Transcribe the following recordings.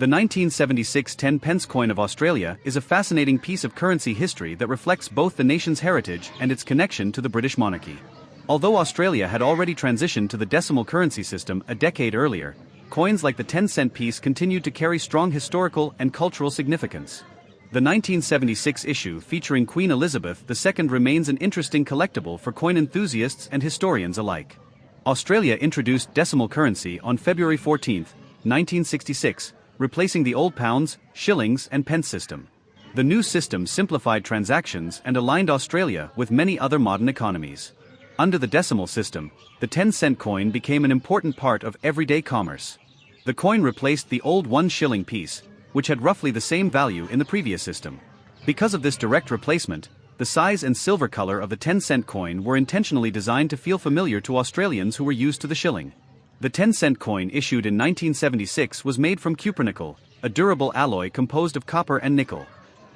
The 1976 10-pence coin of Australia is a fascinating piece of currency history that reflects both the nation's heritage and its connection to the British monarchy. Although Australia had already transitioned to the decimal currency system a decade earlier, coins like the 10-cent piece continued to carry strong historical and cultural significance. The 1976 issue featuring Queen Elizabeth II remains an interesting collectible for coin enthusiasts and historians alike. Australia introduced decimal currency on February 14, 1966, replacing the old pounds, shillings, and pence system. The new system simplified transactions and aligned Australia with many other modern economies. Under the decimal system, the 10-cent coin became an important part of everyday commerce. The coin replaced the old 1 shilling piece, which had roughly the same value in the previous system. Because of this direct replacement, the size and silver color of the 10-cent coin were intentionally designed to feel familiar to Australians who were used to the shilling. The 10-cent coin issued in 1976 was made from cupronickel, a durable alloy composed of copper and nickel.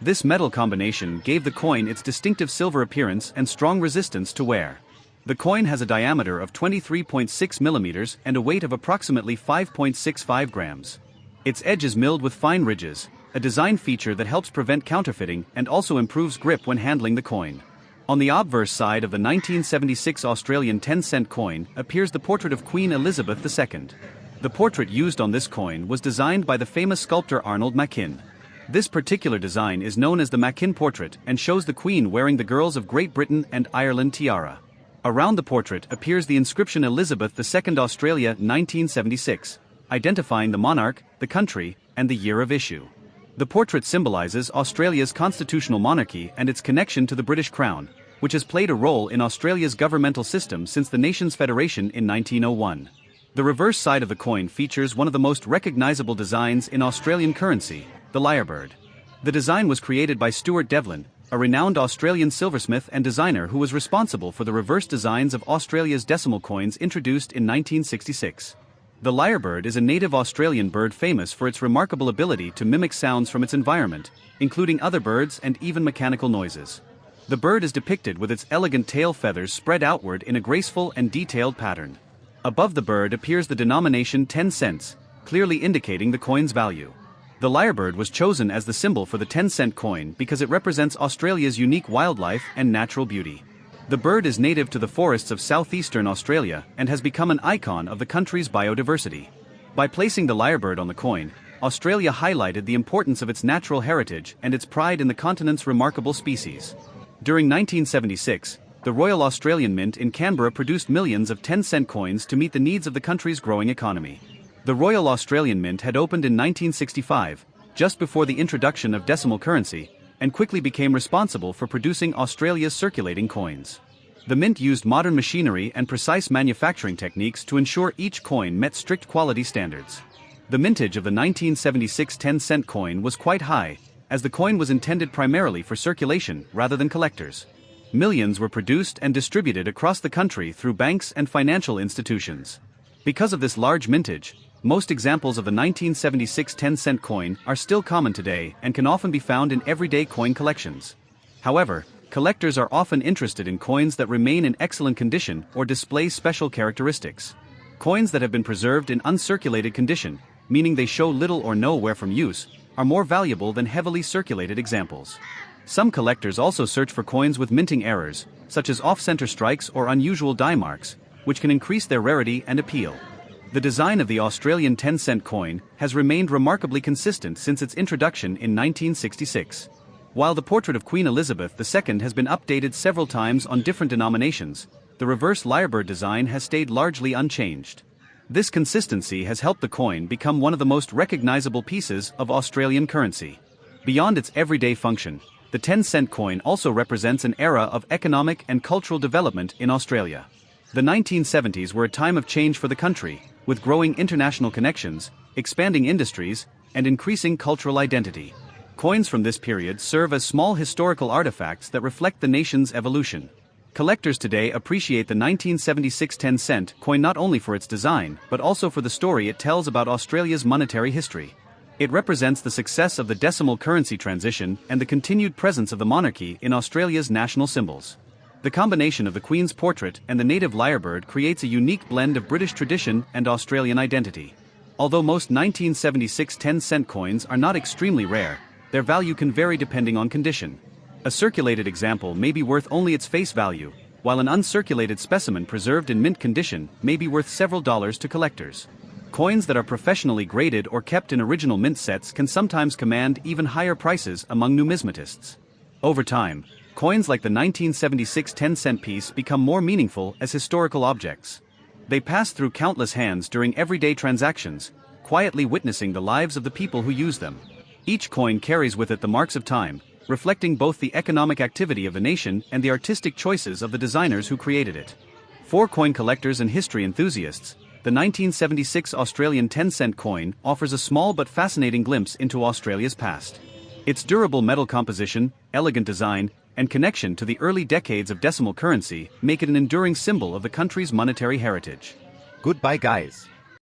This metal combination gave the coin its distinctive silver appearance and strong resistance to wear. The coin has a diameter of 23.6 millimeters and a weight of approximately 5.65 grams. Its edge is milled with fine ridges, a design feature that helps prevent counterfeiting and also improves grip when handling the coin. On the obverse side of the 1976 Australian 10-cent coin appears the portrait of Queen Elizabeth II. The portrait used on this coin was designed by the famous sculptor Arnold Machin. This particular design is known as the Machin portrait and shows the Queen wearing the Girls of Great Britain and Ireland tiara. Around the portrait appears the inscription Elizabeth II Australia 1976, identifying the monarch, the country, and the year of issue. The portrait symbolizes Australia's constitutional monarchy and its connection to the British Crown, which has played a role in Australia's governmental system since the nation's federation in 1901. The reverse side of the coin features one of the most recognizable designs in Australian currency, the lyrebird. The design was created by Stuart Devlin, a renowned Australian silversmith and designer who was responsible for the reverse designs of Australia's decimal coins introduced in 1966. The lyrebird is a native Australian bird famous for its remarkable ability to mimic sounds from its environment, including other birds and even mechanical noises. The bird is depicted with its elegant tail feathers spread outward in a graceful and detailed pattern. Above the bird appears the denomination 10 cents, clearly indicating the coin's value. The lyrebird was chosen as the symbol for the 10-cent coin because it represents Australia's unique wildlife and natural beauty. The bird is native to the forests of southeastern Australia and has become an icon of the country's biodiversity. By placing the lyrebird on the coin, Australia highlighted the importance of its natural heritage and its pride in the continent's remarkable species. During 1976, the Royal Australian Mint in Canberra produced millions of 10-cent coins to meet the needs of the country's growing economy. The Royal Australian Mint had opened in 1965, just before the introduction of decimal currency, and quickly became responsible for producing Australia's circulating coins. The mint used modern machinery and precise manufacturing techniques to ensure each coin met strict quality standards. The mintage of the 1976 10-cent coin was quite high, as the coin was intended primarily for circulation rather than collectors. Millions were produced and distributed across the country through banks and financial institutions. Because of this large mintage, most examples of the 1976 10-cent coin are still common today and can often be found in everyday coin collections. However, collectors are often interested in coins that remain in excellent condition or display special characteristics. Coins that have been preserved in uncirculated condition, meaning they show little or no wear from use, are more valuable than heavily circulated examples. Some collectors also search for coins with minting errors, such as off-center strikes or unusual die marks, which can increase their rarity and appeal. The design of the Australian 10-cent coin has remained remarkably consistent since its introduction in 1966. While the portrait of Queen Elizabeth II has been updated several times on different denominations, the reverse lyrebird design has stayed largely unchanged. This consistency has helped the coin become one of the most recognizable pieces of Australian currency. Beyond its everyday function, the 10-cent coin also represents an era of economic and cultural development in Australia. The 1970s were a time of change for the country, with growing international connections, expanding industries, and increasing cultural identity. Coins from this period serve as small historical artifacts that reflect the nation's evolution. Collectors today appreciate the 1976 10-cent coin not only for its design, but also for the story it tells about Australia's monetary history. It represents the success of the decimal currency transition and the continued presence of the monarchy in Australia's national symbols. The combination of the Queen's portrait and the native lyrebird creates a unique blend of British tradition and Australian identity. Although most 1976 10-cent coins are not extremely rare, their value can vary depending on condition. A circulated example may be worth only its face value, while an uncirculated specimen preserved in mint condition may be worth several dollars to collectors. Coins that are professionally graded or kept in original mint sets can sometimes command even higher prices among numismatists. Over time, coins like the 1976 10-cent piece become more meaningful as historical objects. They pass through countless hands during everyday transactions, quietly witnessing the lives of the people who use them. Each coin carries with it the marks of time, reflecting both the economic activity of the nation and the artistic choices of the designers who created it. For coin collectors and history enthusiasts, the 1976 Australian 10-cent coin offers a small but fascinating glimpse into Australia's past. Its durable metal composition, elegant design, and connection to the early decades of decimal currency make it an enduring symbol of the country's monetary heritage. Goodbye, guys.